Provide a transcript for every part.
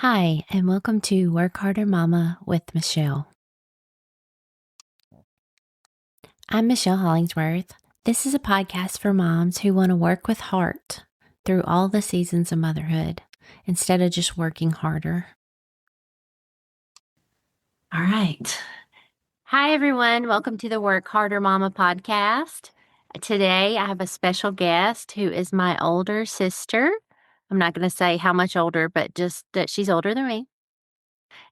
Hi, and welcome to Work Harder Mama with Michelle. I'm Michelle Hollingsworth. This is a podcast for moms who want to work with heart through all the seasons of motherhood instead of just working harder. All right. Hi, everyone. Welcome to the Work Harder Mama podcast. Today, I have a special guest who is my older sister. I'm not going to say how much older, but just that she's older than me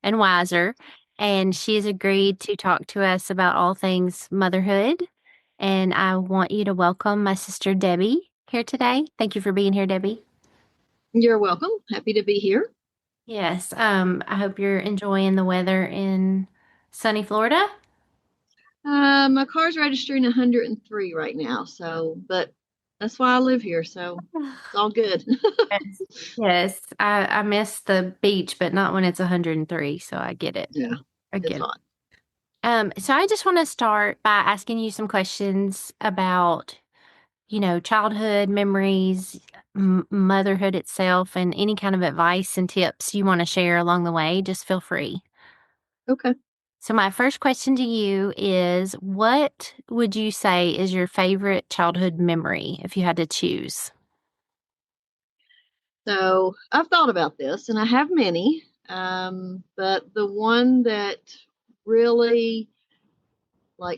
and wiser. And she's agreed to talk to us about all things motherhood. And I want you to welcome my sister Debbie here today. Thank you for being here, Debbie. You're welcome. Happy to be here. Yes. I hope you're enjoying the weather in sunny Florida. My car's registering 103 right now, but that's why I live here, so it's all good. Yes. I miss the beach, but not when it's 103. So I get it. Yeah, I it's get it. hot. So I just want to start by asking you some questions about childhood memories, motherhood itself, and any kind of advice and tips you want to share along the way. Just feel free. Okay. So, my first question to you is, what would you say is your favorite childhood memory if you had to choose? So I've thought about this, and I have many, but the one that really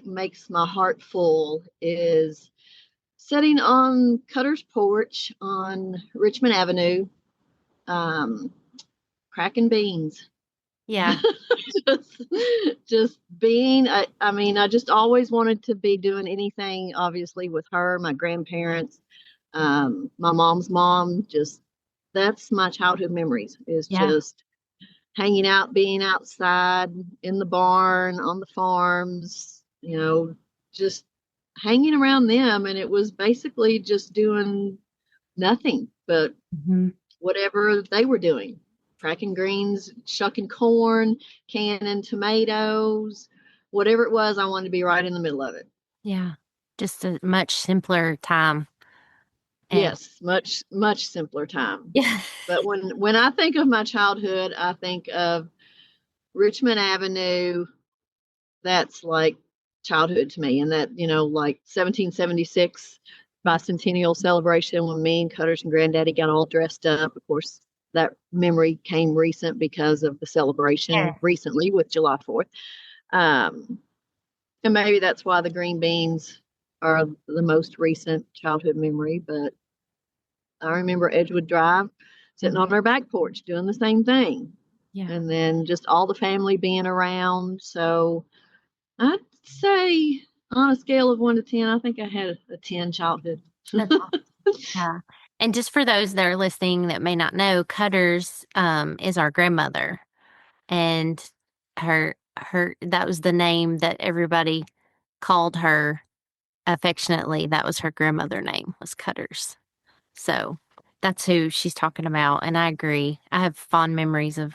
makes my heart full is sitting on Cutter's porch on Richmond Avenue, um, cracking beans. Yeah. just, just being, I mean, I just always wanted to be doing anything, obviously, with her, my grandparents, my mom's mom. Just that's my childhood memories is Yeah. just hanging out, being outside in the barn, on the farms, just hanging around them. And it was basically just doing nothing but Mhm. whatever they were doing, cracking greens, shucking corn, canning tomatoes, whatever it was, I wanted to be right in the middle of it. Yeah. Just a much simpler time. And Yes, much, much simpler time. yeah. But when I think of my childhood, I think of Richmond Avenue. That's like childhood to me. And that, like 1776 bicentennial celebration when me and Cutters and Granddaddy got all dressed up. Of course, that memory came recent because of the celebration recently with July 4th. Um, and maybe that's why the green beans are the most recent childhood memory. But I remember Edgewood Drive sitting on our back porch doing the same thing. Yeah. And then just all the family being around. So I'd say on a scale of 1 to 10, I think I had a 10 childhood. That's awesome. Yeah. And just for those that are listening that may not know, Cutters is our grandmother. And her that was the name that everybody called her affectionately. That was her grandmother name, was Cutters. So that's who she's talking about. And I agree. I have fond memories of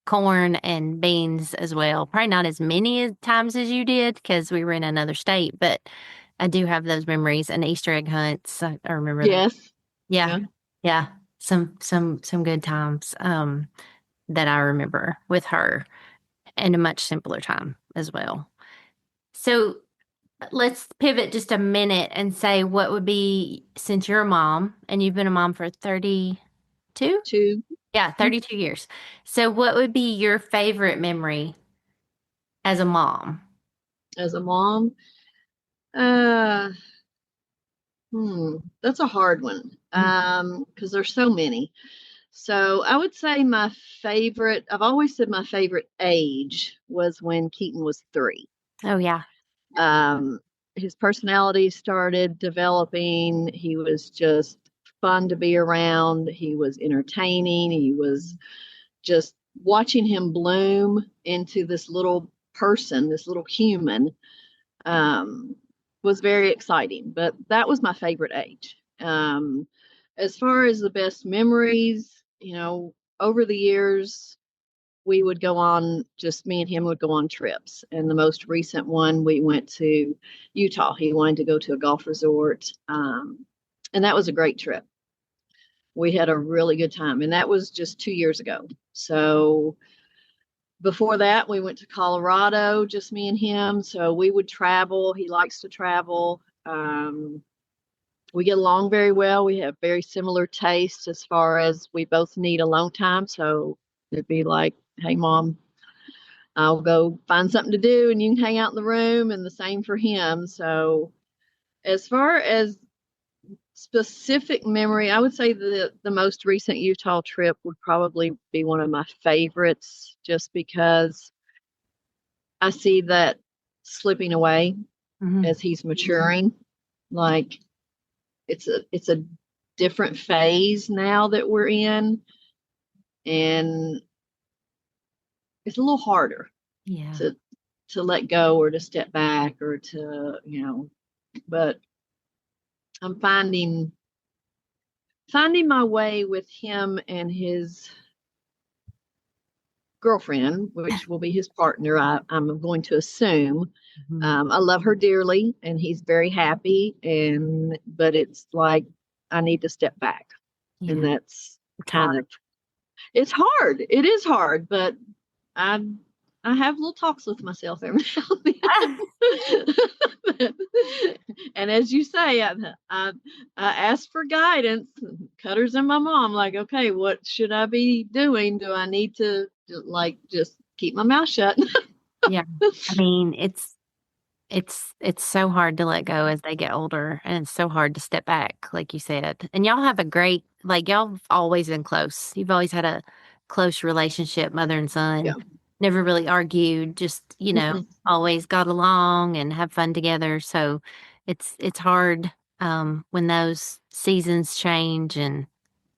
corn and beans as well. Probably not as many times as you did because we were in another state, but I do have those memories and Easter egg hunts. I remember that. Yes. Yeah. Yeah. Yeah. Some good times that I remember with her and a much simpler time as well. So let's pivot just a minute and say what would be, since you're a mom and you've been a mom for 32? Two. Yeah, 32 years. So what would be your favorite memory as a mom? As a mom. Uh, that's a hard one. Because there's so many. So I would say I've always said my favorite age was when Keaton was 3. Oh, yeah. Um, his personality started developing. He was just fun to be around. He was entertaining. He was just watching him bloom into this little person, this little human, um, was very exciting. But that was my favorite age. As far as the best memories, over the years, we would go on, just me and him would go on trips. And the most recent one, we went to Utah. He wanted to go to a golf resort. And that was a great trip. We had a really good time, and that was just 2 years ago. So before that, we went to Colorado, just me and him. So we would travel. He likes to travel. We get along very well. We have very similar tastes as far as we both need alone time. So it'd be like, hey, mom, I'll go find something to do and you can hang out in the room, and the same for him. So as far as specific memory, I would say the most recent Utah trip would probably be one of my favorites, just because I see that slipping away Mhm. as he's maturing. Like it's a different phase now that we're in, and it's a little harder Yeah. to let go or to step back or to, but I'm finding my way with him and his girlfriend, which will be his partner, I'm going to assume. Mhm. I love her dearly, and he's very happy. But it's like I need to step back, and Yeah. that's It's kind hard. of it's hard. It is hard, but I I have little talks with myself every now and then. And as you say, I ask for guidance. Cutter's and my mom, like, okay, what should I be doing? Do I need to like just keep my mouth shut? Yeah. I mean, it's so hard to let go as they get older, and it's so hard to step back, like you said. And y'all have a great, like, y'all have always been close. You've always had a close relationship, mother and Yeah. son. Never really argued, just, Mhm. always got along and have fun together. So it's hard when those seasons change and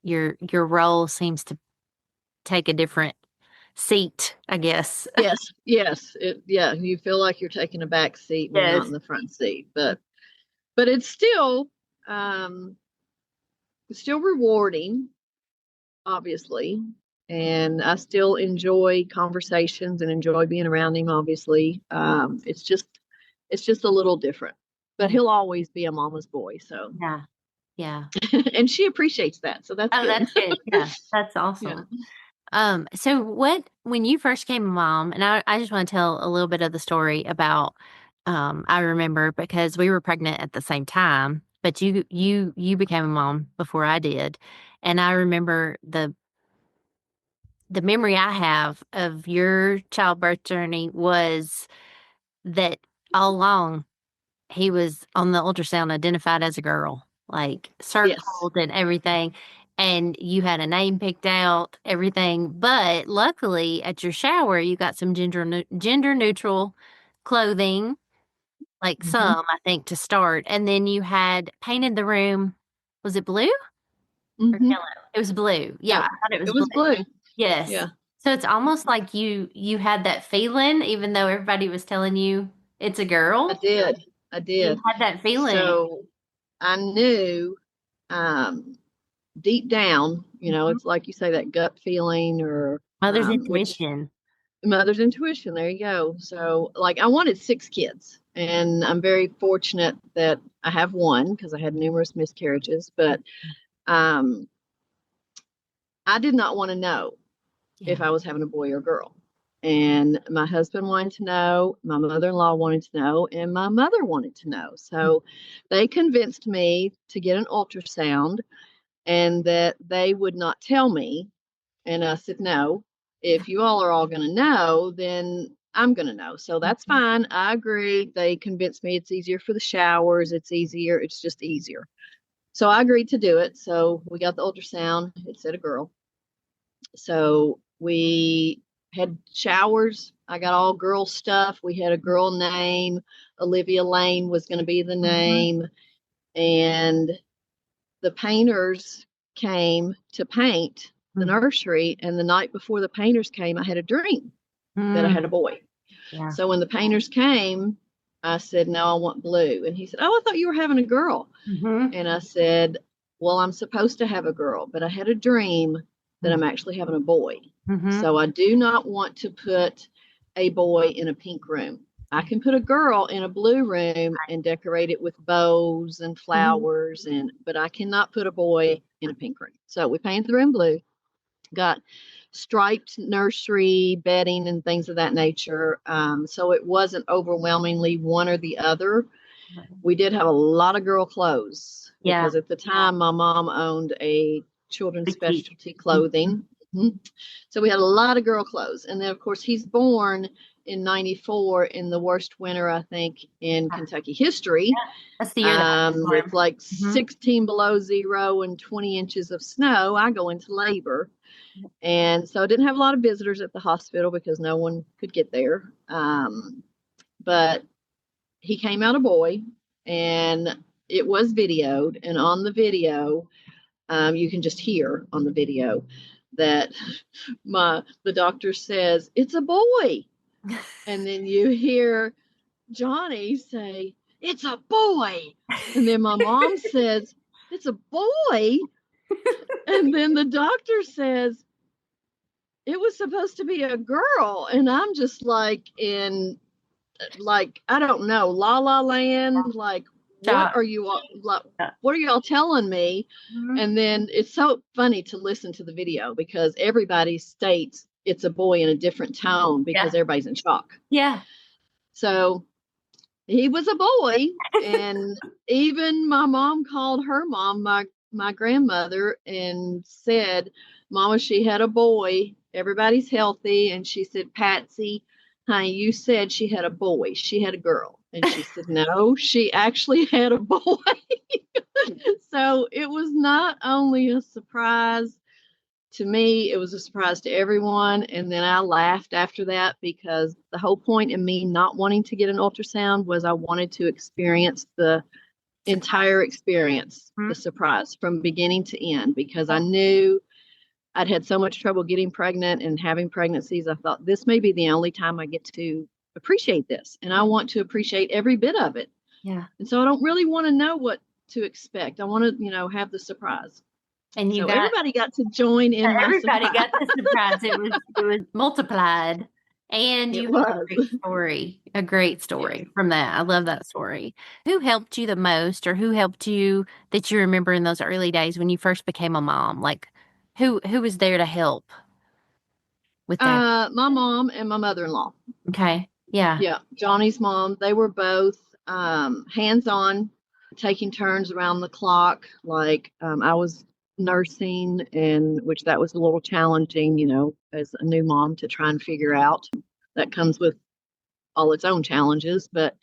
your role seems to take a different seat, I guess. Yes, yes. Yeah, you feel like you're taking a back seat and you're not Yes. in the front seat, but um it's still rewarding, obviously. And I still enjoy conversations and enjoy being around him, obviously. It's just a little different. But Yeah. he'll always be a mama's boy, so Yeah. Yeah. and she appreciates that, so that's Oh, good. that's good. Yeah, that's Yeah. awesome. So when you first came a mom, and I just want to tell a little bit of the story about, I remember because we were pregnant at the same time, but you became a mom before I did. And I remember the memory I have of your childbirth journey was that all along he was on the ultrasound identified as a girl, like Yes. circled and everything. And you had a name picked out, everything. But luckily, at your shower, you got some gender neutral clothing, like Hmm. some, I think, to start. And then you had painted the room. Was it blue or Hmm. yellow? It was blue. Yeah, Yep. I thought it It was blue. was blue. Yes. Yeah. So it's almost like you had that feeling, even though everybody was telling you it's a I girl. did. I You did. had that feeling. So I knew, um, deep down, it's like you say, that gut feeling, or Mother's which intuition. mother's intuition. There you go. So, like, I wanted 6 kids, and I'm very fortunate that I have one because I had numerous miscarriages. But um, I did not want to know if Yeah. I was having a boy or girl. And my husband wanted to know, my mother in law wanted to know, and my mother wanted to know. So they convinced me to get an ultrasound and that they would not tell me. And I said, no, Yeah. if you all are all going to know, then I'm going to know. So that's Mhm. fine. I agree. They convinced me it's easier for the showers. It's easier. It's just easier. So I agreed to do it. So we got the ultrasound. It said a girl. So we had showers. I got all girl stuff. We had a girl name. Olivia Lane was going to be the Mhm. name. And the painters came to paint the Mhm. nursery. And the night before the painters came, I had a dream that I Mm. had a boy. Yeah. So when the painters came, I said, no, I want blue. And he said, oh, I thought you were having a girl. Mhm. And I said, well, I'm supposed to have a girl, but I had a dream that I'm actually having a boy. Mhm. So I do not want to put a boy in a pink room. I Yeah. can put a girl in a blue room and decorate it with bows and Mhm. flowers, but I cannot put a boy in a pink room. So we painted the room blue, got striped nursery bedding and things of that nature. So it wasn't overwhelmingly one or the other. We did have a lot of girl clothes Yeah. because at the time my mom owned a children's Boutique. specialty clothing. So we had a lot of girl clothes. And then, of course, he's born in 94 in the worst winter, I think, in Kentucky history. That's the year that with like 16 below zero and 20 inches of snow. I go into labor. And so I didn't have a lot of visitors at the hospital because no one could get there. But he came out a boy, and it was videoed. And on the video, you can just hear on the video that the doctor says, "It's a boy." And then you hear Johnny say, "It's a boy." And then my mom says, "It's a boy." And then the doctor says, "It was supposed to be a girl." And I'm just like I don't know, la la land, like, what are you all telling me? And then it's so funny to listen to the video because everybody states it's a boy in a different tone because everybody's in shock. Yeah. So he was a boy. And even my mom called her mom, my grandmother, and said, "Mama, she had a boy. Everybody's healthy." And she said, "Patsy, honey, you said she had a boy. She had a girl." And she said, "No, she actually had a boy." So it was not only a surprise to me, it was a surprise to everyone. And then I laughed after that because the whole point in me not wanting to get an ultrasound was I wanted to experience the entire experience, the surprise from beginning to end, because I knew I'd had so much trouble getting pregnant and having pregnancies. I thought this may be the only time I get to appreciate this, and I want to appreciate every bit of it. Yeah. And so I don't really want to know what to expect. I want to, have the surprise. And everybody got to join in. Everybody got the surprise. It was multiplied. And you have a great story from that. I love that story. Who helped you the most, or who helped you that you remember in those early days when you first became a mom? Like who was there to help with that? My mom and my mother-in-law. Okay. Yeah. Yeah. Johnny's mom. They were both hands-on, taking turns around the clock. Like I was nursing, and which that was a little challenging, as a new mom to try and figure out. That comes with all its own challenges, but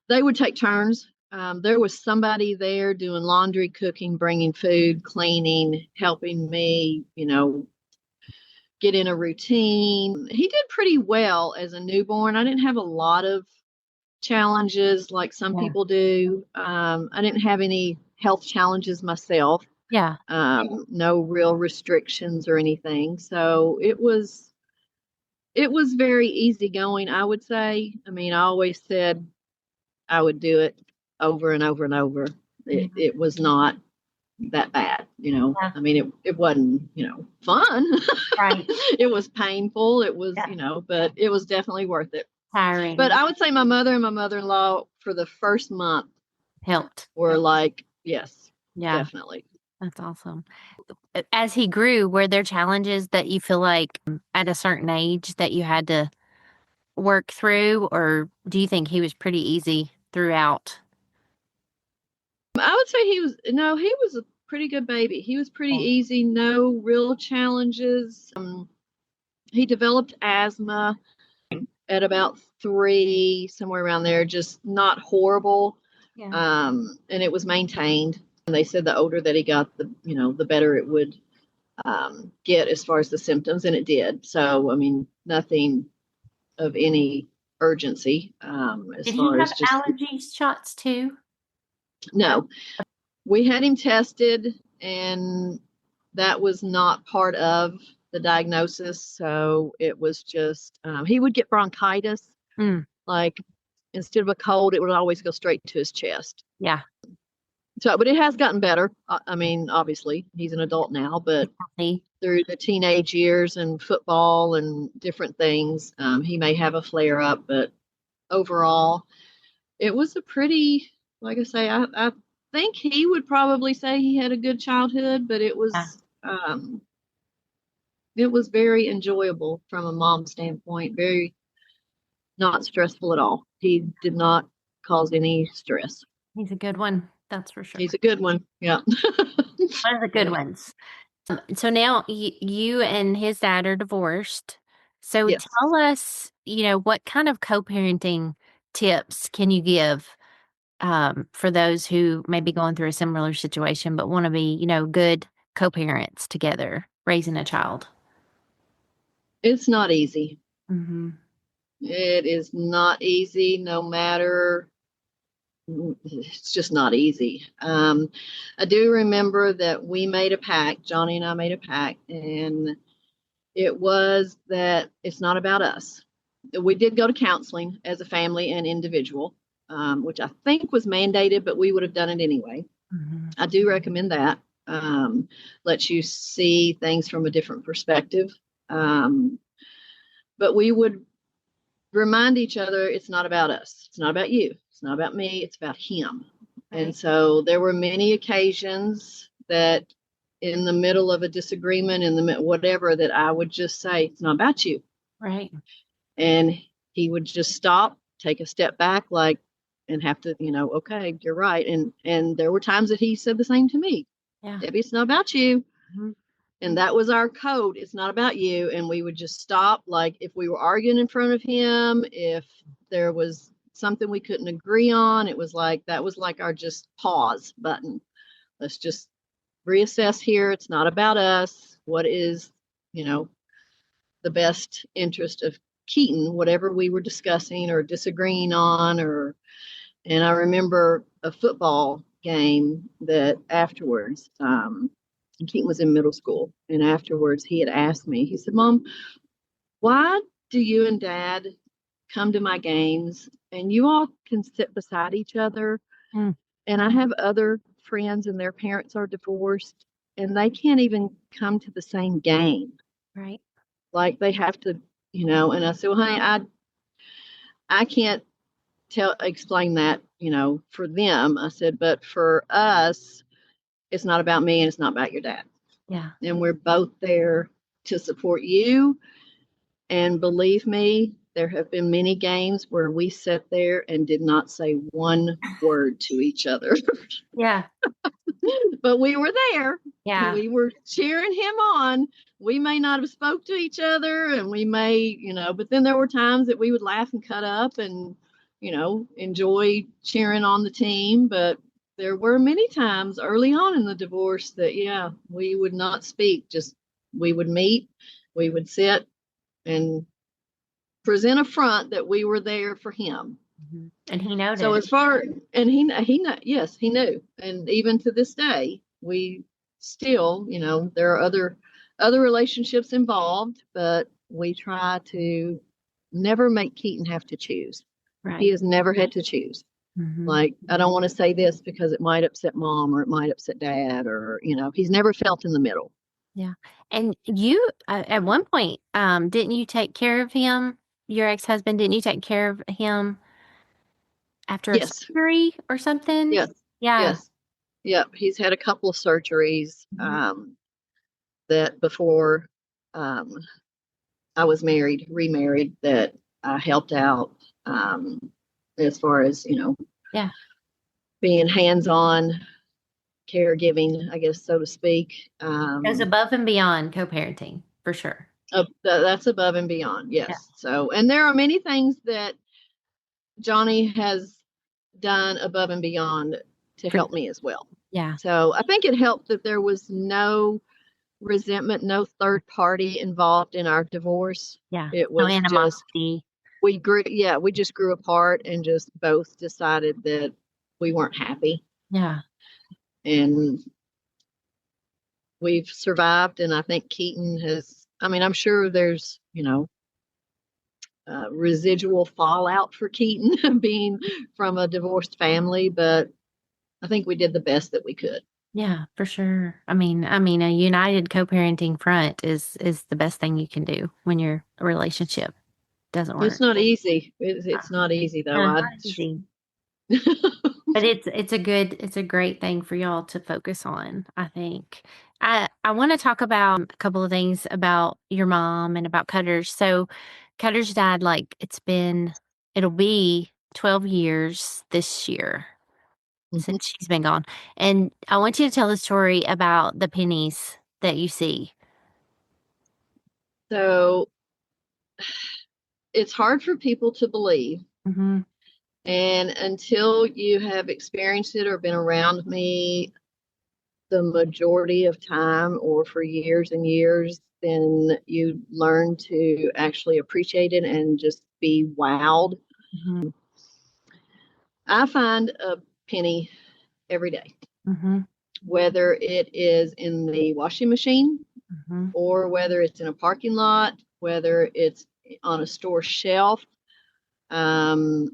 they would take turns. There was somebody there doing laundry, cooking, bringing food, cleaning, helping me, get in a routine. He did pretty well as a newborn. I didn't have a lot of challenges like some people do. I didn't have any health challenges myself. Yeah. No real restrictions or anything. So it was very easygoing, I would say. I mean, I always said I would do it over and over and over. It was not that bad, Yeah. I mean, it wasn't, fun. Right. It was painful. It was, but it was definitely worth it. Tiring. But I would say my mother and my mother-in-law for the first month helped. Were like, yes, yeah, definitely. That's awesome. As he grew, were there challenges that you feel like at a certain age that you had to work through, or do you think he was pretty easy throughout? I would say he was a pretty good baby. He was pretty easy, no real challenges. He developed asthma at about 3, somewhere around there, just not horrible. Yeah. And it was maintained. And they said the older that he got, the better it would get as far as the symptoms, and it did. So, I mean, nothing of any urgency. Did he have allergy shots too? No. We had him tested, and that was not part of the diagnosis. So it was just, he would get bronchitis. Like instead of a cold, it would always go straight to his chest. Yeah. So, but it has gotten better. I mean, obviously he's an adult now, but through the teenage years and football and different things, he may have a flare up, but overall it was a pretty, like I say, I think he would probably say he had a good childhood, but Yeah. it was very enjoyable from a mom standpoint, very not stressful at all. He did not cause any stress. He's a good one. That's for sure. He's a good one. Yeah. One of the good Yeah. ones. So now you and his dad are divorced. So Yes. tell us, what kind of co-parenting tips can you give for those who may be going through a similar situation but want to be, good co-parents together, raising a child? It's not easy. Mm-hmm. It is not easy, no matter. It's just not easy. I do remember that we made a pact, Johnny and I made a pact, and it was that it's not about us. We did go to counseling as a family and individual, which I think was mandated, but we would have done it anyway. Mm-hmm. I do recommend that. Lets you see things from a different perspective. But we would remind each other it's not about us. It's not about you. It's not about me. It's about him. Right. And so there were many occasions that in the middle of a disagreement, in the whatever, that I would just say, it's not about you. Right. And he would just stop, take a step back, like, and have to, okay, you're right. And there were times that he said the same to me. Yeah. Debbie, it's not about you. Mm-hmm. And that was our code. It's not about you. And we would just stop. Like if we were arguing in front of him, if there was something we couldn't agree on, it was like, that was like our just pause button. Let's just reassess here. It's not about us. What is, the best interest of Keaton, whatever we were discussing or disagreeing on, and I remember a football game that afterwards, Keaton was in middle school, and afterwards he had asked me, he said, Mom, why do you and Dad come to my games and you all can sit beside each other? Mm. And I have other friends and their parents are divorced and they can't even come to the same game. Right. Like they have to, and I said, well, honey, I can't explain that, for them. I said, but for us, it's not about me and it's not about your dad. Yeah. And we're both there to support you. And believe me, there have been many games where we sat there and did not say one word to each other. Yeah. But we were there. Yeah. We were cheering him on. We may not have spoke to each other and we may, but then there were times that we would laugh and cut up and, enjoy cheering on the team. But there were many times early on in the divorce that, yeah, we would not speak. Just we would meet, we would sit and present a front that we were there for him. Mm-hmm. And he noticed. So as far, and yes, he knew. And even to this day, we still, there are other relationships involved, but we try to never make Keaton have to choose. Right. He has never had to choose. Mm-hmm. Like, I don't want to say this because it might upset mom or it might upset dad or, he's never felt in the middle. Yeah. And you, at one point, didn't you take care of him? Your ex-husband, didn't you take care of him after a Yes. surgery or something? Yes. Yeah. Yes. Yep. He's had a couple of surgeries that before I was remarried, that I helped out as far as, Yeah. being hands-on caregiving, I guess, so to speak. Goes above and beyond co-parenting, for sure. That's above and beyond. Yes. Yeah. So, and there are many things that Johnny has done above and beyond to help me as well. Yeah. So I think it helped that there was no resentment, no third party involved in our divorce. Yeah. It was no animosity. We just grew apart and just both decided that we weren't happy. Yeah. And we've survived. And I think Keaton I'm sure there's, residual fallout for Keaton being from a divorced family, but I think we did the best that we could. Yeah, for sure. I mean, a united co-parenting front is the best thing you can do when your relationship doesn't work. It's not easy. It's not easy though. No, not easy. But it's a great thing for y'all to focus on, I think. I want to talk about a couple of things about your mom and about Cutters. So Cutters died like it'll be 12 years this year Mhm. since she's been gone. And I want you to tell the story about the pennies that you see. So it's hard for people to believe. Mhm. And until you have experienced it or been around me the majority of time or for years and years, then you learn to actually appreciate it and just be wowed. Mhm. I find a penny every day, Mhm. whether it is in the washing machine Mhm. or whether it's in a parking lot, whether it's on a store shelf. Um,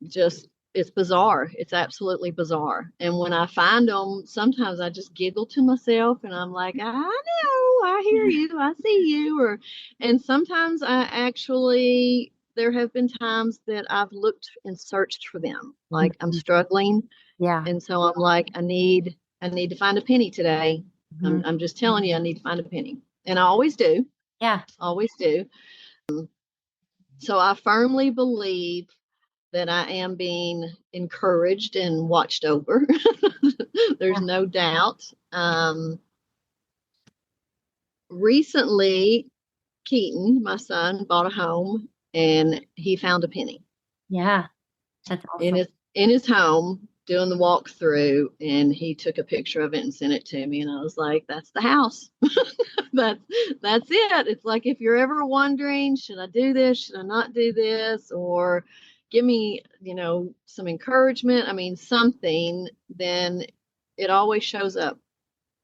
just it's bizarre. It's absolutely bizarre. And when I find them, sometimes I just giggle to myself and I'm like, I know, I hear you, I see you. And sometimes I actually, there have been times that I've looked and searched for them. Like I'm Mhm. struggling. Yeah. And so I'm like, I need to find a penny today. Mhm. I'm just telling you, I need to find a penny. And I always do, Yeah. always do. So I firmly believe that I am being encouraged and watched over. There's Yeah. no doubt. Recently, Keaton, my son, bought a home and he found a penny Yeah. That's in awesome. his home doing the walkthrough, and he took a picture of it and sent it to me, and I was like, that's the house. that's that's it. It's like, if you're ever wondering, should I do this, should I not do this, or give me, some encouragement, I mean something, then it always shows up.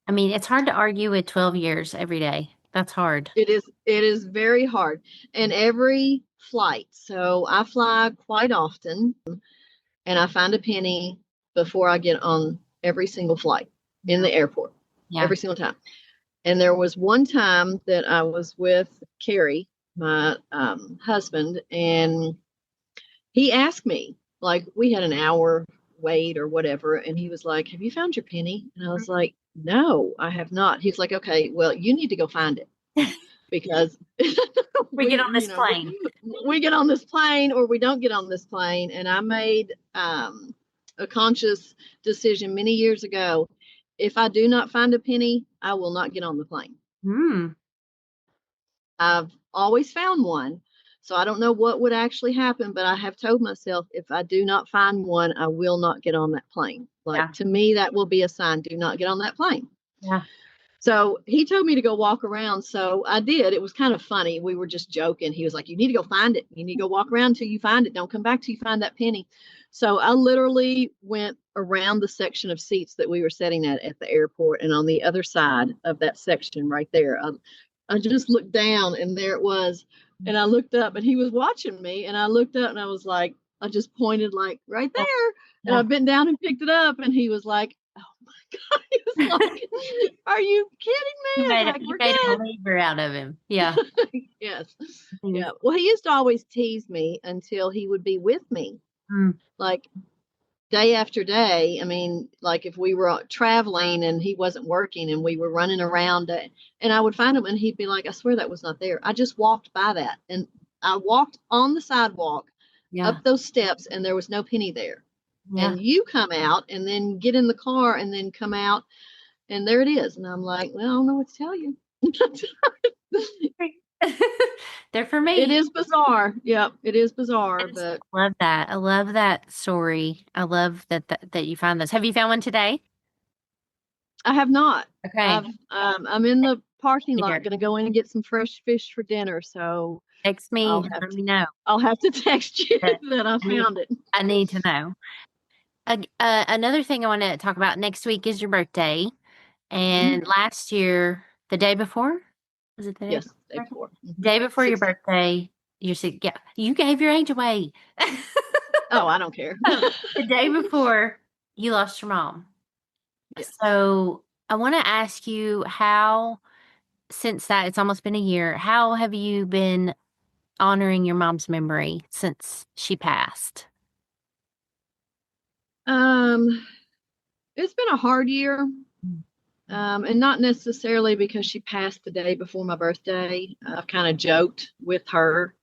I mean, it's hard to argue with 12 years every day. That's hard. It is very hard. And every flight, so I fly quite often, and I find a penny before I get on every single flight in Yeah. the airport, Yeah. every single time. And there was one time that I was with Carrie, my husband, and he asked me, like, we had an hour wait or whatever, and he was like, "Have you found your penny?" And I was like, "No, I have not." He's like, "Okay, well, you need to go find it because We get we, on this plane. we get on this plane or we don't get on this plane." And I made a conscious decision many years ago. If I do not find a penny, I will not get on the plane. Hmm. I've always found one. So I don't know what would actually happen, but I have told myself, if I do not find one, I will not get on that plane. Like, Yeah. to me, that will be a sign, do not get on that plane. Yeah. So he told me to go walk around. So I did. It was kind of funny. We were just joking. He was like, "You need to go find it. You need to go walk around till you find it. Don't come back till you find that penny." So I literally went around the section of seats that we were sitting at the airport. And on the other side of that section right there, I just looked down and there it was. And I looked up and he was watching me. And I looked up and I was like, I just pointed like right Yeah. there. And I Yeah. bent down and picked it up. And he was like, "Oh my God." He was like, "Are you kidding You me?" I was made a like, you "We're made a good." believer out of him. Yeah. Yes. He was Yeah. Well, he used to always tease me until he would be with me, mm, like day after day. I mean, like if we were traveling and he wasn't working and we were running around, and I would find him and he'd be like, "I swear that was not there. I just walked by that." And I walked on the sidewalk yeah. up those steps and there was no penny there. Yeah. And you come out and then get in the car and then come out and there it is. And I'm like, well, I don't know what to tell you. They're for It me. is bizarre. Yep, it is bizarre, I just but love that. I love that story. I love that you found this. Have you found one today? I have not. Okay. I'm in the parking lot, Here. gonna go in and get some fresh fish for dinner. So Text I'll me. have Let to me know. I'll have to text you That that I I need found it. I need to know. Another thing I want to talk about next week is your birthday. Mhm. And last year, the day before, was it the day Yes, before? day before. Day before your 16. birthday, you said, yeah, you gave your age away. Oh, I don't care. The day before, you lost your mom. Yes. So I want to ask you how, since that, it's almost been a year, how have you been honoring your mom's memory since she passed? Um, it's been a hard year. And not necessarily because she passed the day before my birthday. I've kind of joked with her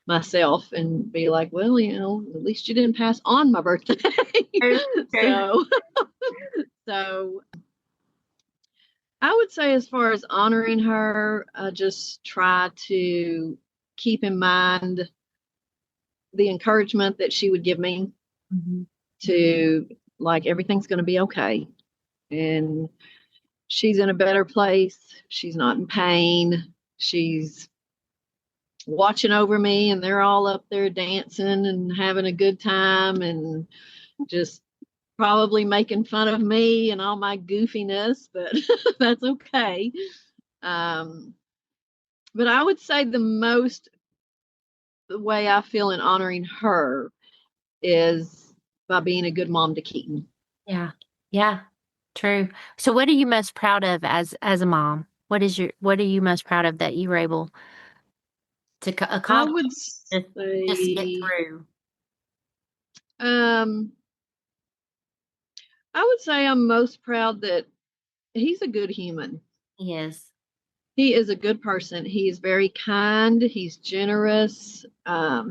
myself and be like, well, at least you didn't pass on my birthday. True, true. so, so I would say, as far as honoring her, I just try to keep in mind the encouragement that she would give me Mm-hmm. to, like, everything's going to be okay. And she's in a better place. She's not in pain. She's watching over me, and they're all up there dancing and having a good time and just probably making fun of me and all my goofiness, but that's okay. But I would say the way I feel in honoring her is by being a good mom to Keaton. Yeah. Yeah. True. So what are you most proud of as a mom? What are you most proud of that you were able to I accomplish, would just, just get say, through? um, I would say I'm most proud that he's a good human. Yes. He is a good person. He is very kind. He's generous.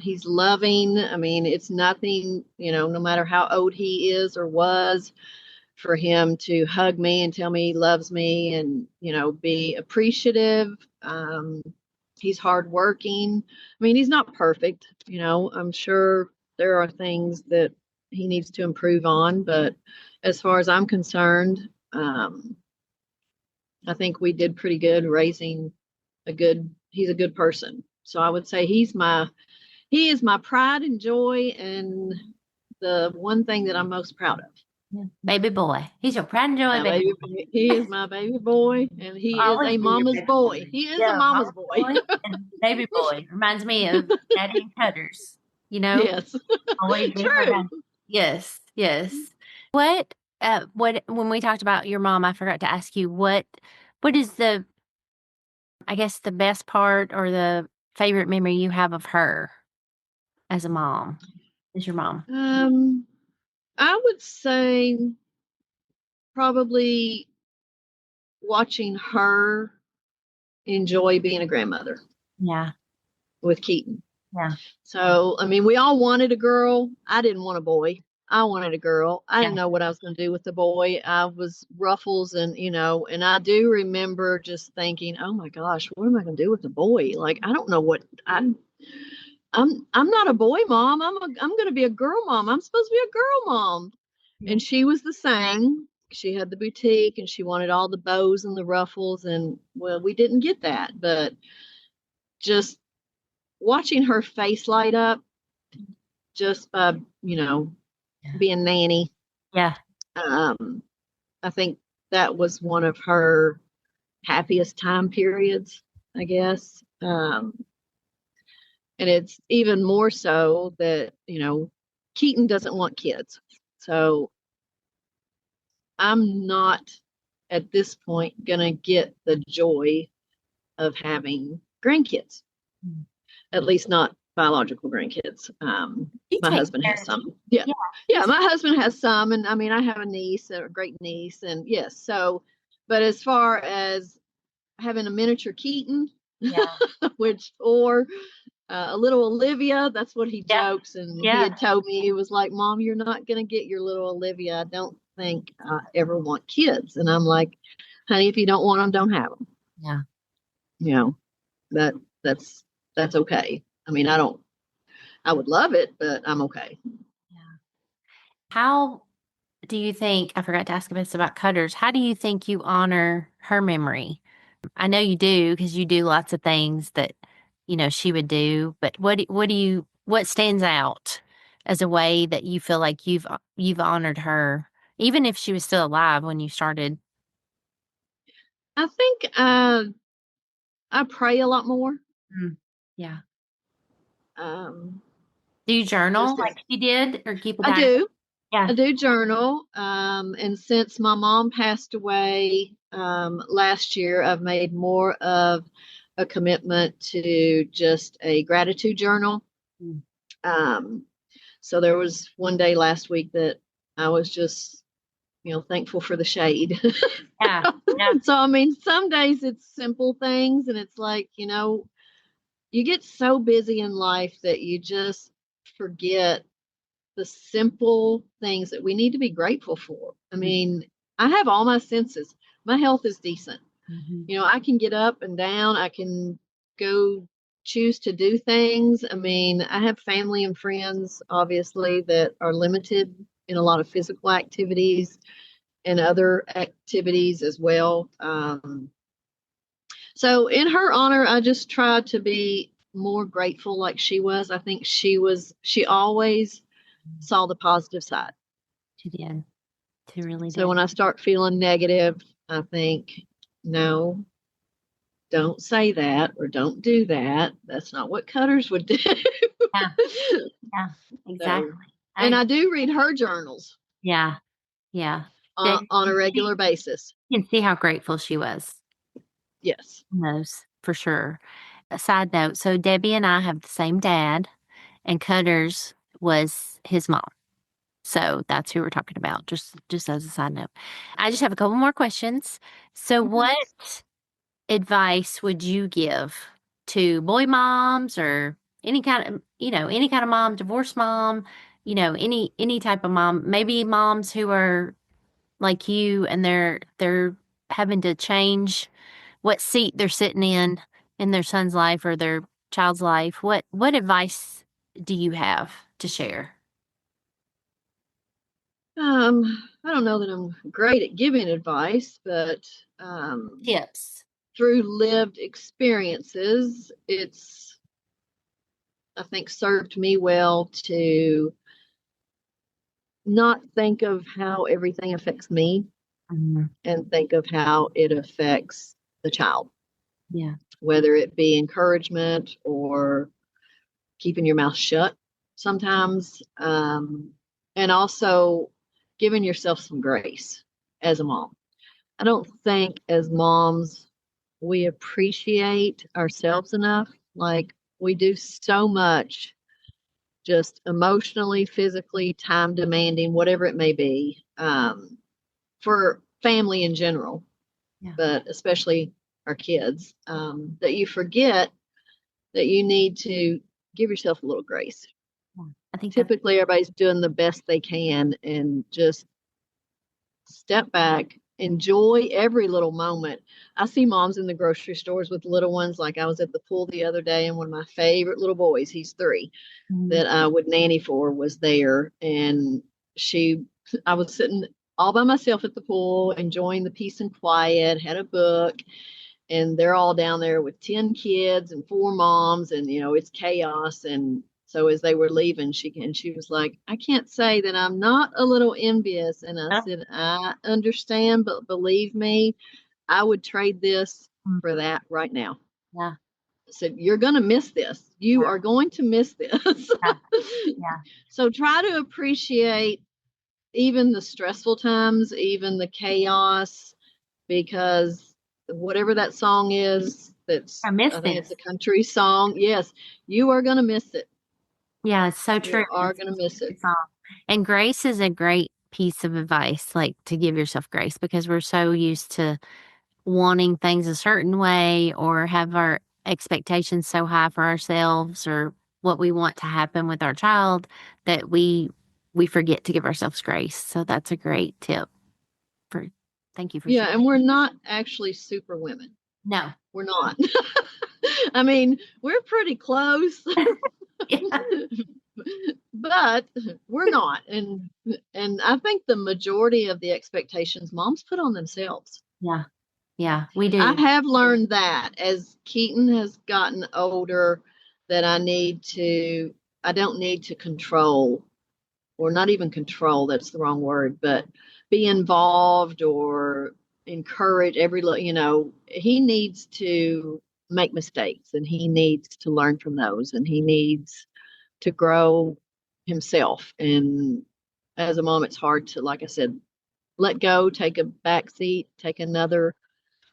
He's loving. I mean, it's nothing, no matter how old he is or was, for him to hug me and tell me he loves me and, be appreciative. He's hardworking. I mean, he's not perfect. I'm sure there are things that he needs to improve on, but as far as I'm concerned, I think we did pretty good raising he's a good person. So I would say he is my pride and joy and the one thing that I'm most proud of. Yeah. Baby boy. He's your pride and joy, My baby baby, boy. he is my baby boy, and Will he is always a be your mama's baby boy. boy. He is a Yeah, mama's mama's boy. boy and baby boy. Reminds me of Daddy and Cutters, you know? Yes, Always be her true. baby. Yes, yes. What when we talked about your mom, I forgot to ask you what is I guess the best part or the favorite memory you have of her as a mom? Is your mom? Um, I would say probably watching her enjoy being a grandmother Yeah, with Keaton. yeah, So, I mean, we all wanted a girl. I didn't want a boy. I wanted a girl. I yeah, didn't know what I was going to do with the boy. I was ruffles and, and I do remember just thinking, oh my gosh, what am I going to do with the boy? Like, I don't know I'm not a boy mom. I'm going to be a girl mom. I'm supposed to be a girl mom. yeah. And she was the same. She had the boutique and she wanted all the bows and the ruffles. And well, we didn't get that, but just watching her face light up just by, Yeah. being nanny. Yeah. Um, I think that was one of her happiest time periods, I guess. And it's even more so that, Keaton doesn't want kids. So I'm not at this point going to get the joy of having grandkids, Mm. at least not biological grandkids. She My takes husband care has of some. Yeah. yeah, Yeah. she's My husband has some. And I mean, I have a niece, a great niece. And yes. So, but as far as having a miniature Keaton, yeah, or a little Olivia, that's what he yeah, jokes. And he yeah, had told me, he was like, Mom, you're not going to get your little Olivia. I don't think I ever want kids. And I'm like, honey, if you don't want them, don't have them. yeah. You know, that that's that's okay. I mean, I would love it, but I'm okay. Yeah. How do you think, I forgot to ask about Cutters, how do you think you honor her memory? I know you do because you do lots of things that, she would do, but what stands out as a way that you feel like you've honored her, even if she was still alive when you started? I think I pray a lot more. Mm. Yeah. Um, Do you journal just as like she did or keep a I diary? do. Yeah. I do journal. And since my mom passed away last year, I've made more of a commitment to just a gratitude journal. Mm. Um, so there was one day last week that I was just, thankful for the shade. Yeah. Yeah. So, I mean, some days it's simple things, and it's like, you get so busy in life that you just forget the simple things that we need to be grateful for. I mean, I have all my senses. My health is decent. Mhm. I can get up and down. I can go choose to do things. I mean, I have family and friends, obviously, that are limited in a lot of physical activities and other activities as well. So, in her honor, I just tried to be more grateful like she was. I think she always saw the positive side. She did. She really So, did. when I start feeling negative, I think, no, don't say that or don't do that. That's not what Cutters would do. Yeah. Yeah. So, Exactly. and I I do read her journals Yeah. Yeah. on a regular basis. You can see how grateful she was. Yes. Those for sure. A side note, so Debbie and I have the same dad, and Cutters was his mom. So that's who we're talking about, just as a side note. I just have a couple more questions. So Okay. what advice would you give to boy moms or any kind of mom, divorced mom, any type of mom, maybe moms who are like you and they're having to change what seat they're sitting in their son's life or their child's life. What advice do you have to share? I don't know that I'm great at giving advice, but Tips. through lived experiences, it's, I think, served me well to not think of how everything affects me Mhm. and think of how it affects the child, Yeah. whether it be encouragement or keeping your mouth shut sometimes, and also giving yourself some grace as a mom. I don't think as moms we appreciate ourselves enough. Like, we do so much just emotionally, physically, time demanding, whatever it may be, for family in general, Yeah. but especially our kids, that you forget that you need to give yourself a little grace. Yeah. I think that's Typically, everybody's doing the best they can, and just step back, enjoy every little moment. I see moms in the grocery stores with little ones. Like, I was at the pool the other day, and one of my favorite little boys, he's 3, Mhm. that I would nanny for, was there. And I was sitting all by myself at the pool, enjoying the peace and quiet, had a book, and they're all down there with 10 kids and 4 moms, and it's chaos. And so as they were leaving, she was like, I can't say that I'm not a little envious. And I Oh, said, I understand, but believe me, I would trade this mm, for that right now. yeah. I said, you're going to miss this. You Yeah. are going to miss this. Yeah. Yeah. So try to appreciate even the stressful times, even the chaos, because whatever that song is, I miss I think it's this. a country song. Yes, you are going to miss it. Yeah, it's so You true. are It's going to such a miss it. good song. And grace is a great piece of advice, like to give yourself grace because we're so used to wanting things a certain way or have our expectations so high for ourselves or what we want to happen with our child that we forget to give ourselves grace. So that's a great tip for thank you for Yeah, sharing. and we're not actually super women. No. We're not. I mean, we're pretty close, Yeah. but we're not. And I think the majority of the expectations moms put on themselves. Yeah. Yeah, we I do. have learned that as Keaton has gotten older, that I don't need to control, or not even control, that's the wrong word, but be involved or encourage he needs to make mistakes, and he needs to learn from those, and he needs to grow himself. And as a mom, it's hard to, like I said, let go, take a back seat, take another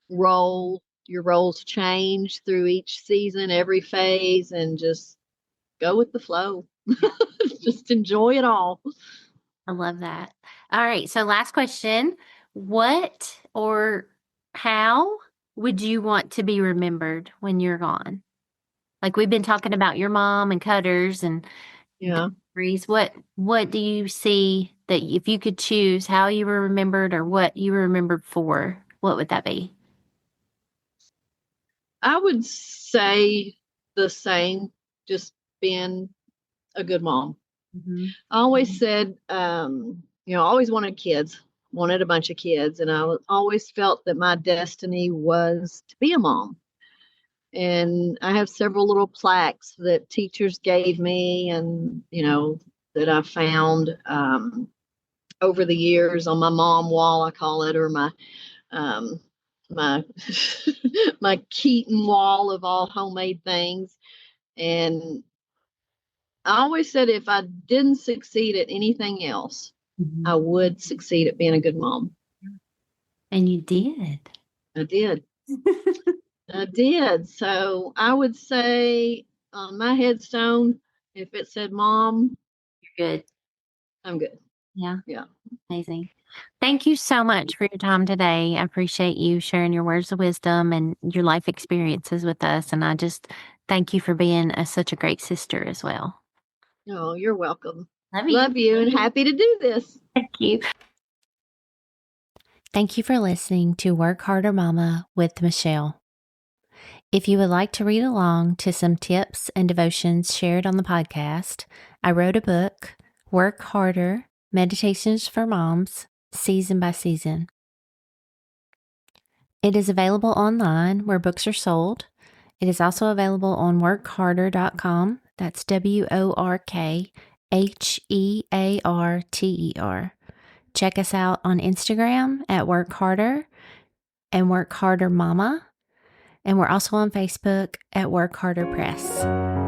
role. Your roles change through each season, every phase, and just go with the flow. Yeah. Just enjoy it all. I love that. All right. So, last question. What or how would you want to be remembered when you're gone? Like we've been talking about your mom and Cutters and Yeah. Breeze. What do you see that if you could choose how you were remembered or what you were remembered for, what would that be? I would say the same, just being a good mom. Mm-hmm. I always said, I always wanted kids, wanted a bunch of kids, and always felt that my destiny was to be a mom. And I have several little plaques that teachers gave me, and that I found over the years on my mom wall, I call it, or um, my my Keaton wall of all homemade things. And I always said if I didn't succeed at anything else, Mm-hmm. I would succeed at being a good mom. And you did. I did. I did. So I would say on my headstone, if it said mom, You're good. I'm good. Yeah. Yeah. Amazing. Thank you so much for your time today. I appreciate you sharing your words of wisdom and your life experiences with us. And I just thank you for being such a great sister as well. Oh, you're welcome. Love you. Love you and happy to do this. Thank you. Thank you for listening to Work Harder Mama with Michelle. If you would like to read along to some tips and devotions shared on the podcast, I wrote a book, Work Harder Meditations for Moms, Season by Season. It is available online where books are sold. It is also available on workharder.com. That's WORKHEARTER. Check us out on Instagram at Work Harder and Work Harder Mama. And we're also on Facebook at Work Harder Press.